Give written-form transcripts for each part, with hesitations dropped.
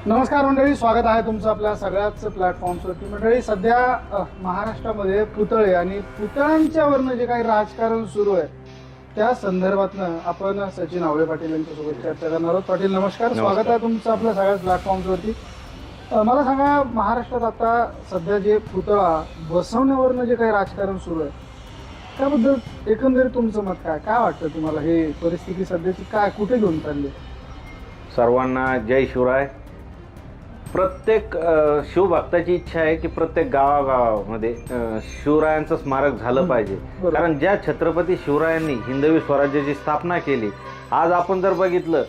नमस्कार मंडळी, स्वागत आहे तुमचं आपल्या सगळ्याच प्लॅटफॉर्म्सवरती. मंडळी, सध्या महाराष्ट्रामध्ये पुतळे आणि पुतळ्यांच्यावरनं जे काही राजकारण सुरू आहे त्या संदर्भातनं आपण सचिन आवळे पाटील यांच्यासोबत चर्चा करणार आहोत. पाटील नमस्कार, स्वागत आहे तुमचं आपल्या सगळ्याच प्लॅटफॉर्म्सवरती. मला सांगा, महाराष्ट्रात आता सध्या जे पुतळा बसवण्यावरनं जे काही राजकारण सुरू आहे त्याबद्दल एकंदरीत तुमचं मत काय काय वाटतं तुम्हाला? हे परिस्थिती सध्याची काय कुठे घेऊन चालली? सर्वांना जय शिवराय. प्रत्येक शिवभक्ताची इच्छा आहे की प्रत्येक गावागावामध्ये शिवरायांचं स्मारक झालं पाहिजे. कारण ज्या छत्रपती शिवरायांनी हिंदवी स्वराज्याची स्थापना केली, आज आपण जर बघितलं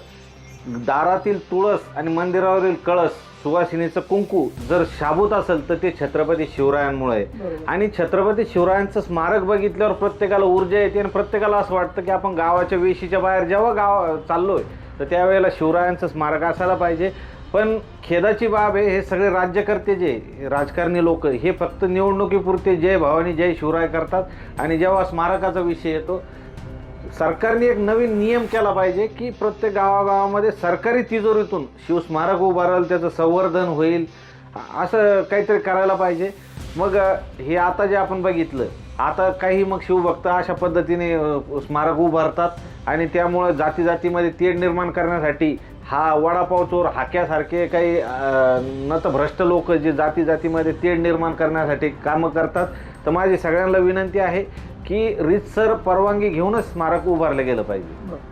दारातील तुळस आणि मंदिरावरील कळस सुवासिनीचं कुंकू जर शाबूत असेल तर ते छत्रपती शिवरायांमुळे. आणि छत्रपती शिवरायांचं स्मारक बघितल्यावर प्रत्येकाला ऊर्जा येते आणि प्रत्येकाला असं वाटतं की आपण गावाच्या वेशीच्या बाहेर जेव्हा गाव चाललोय तर त्यावेळेला शिवरायांचं स्मारक असायला पाहिजे. पण खेदाची बाब आहे, हे सगळे राज्यकर्ते जे राजकारणी लोक हे फक्त निवडणुकीपुरते जय भवानी जय शिवराय करतात आणि जेव्हा स्मारकाचा विषय येतो सरकारने एक नवीन नियम केला पाहिजे की प्रत्येक गावागावामध्ये सरकारी तिजोरीतून शिवस्मारक उभारेल, त्याचं संवर्धन होईल, असं काहीतरी करायला पाहिजे. मग हे आता जे आपण बघितलं, आता काही मग शिवभक्त अशा पद्धतीने स्मारक उभारतात आणि त्यामुळं जाती जातीमध्ये तेढ निर्माण करण्यासाठी हा वडापाव चोर हाक्यासारखे काही नतभ्रष्ट लोक जे जाती जातीमध्ये तेढ निर्माण करण्यासाठी कामं करतात. तर माझी सगळ्यांना विनंती आहे की रीतसर परवानगी घेऊनच स्मारक उभारलं गेलं पाहिजे.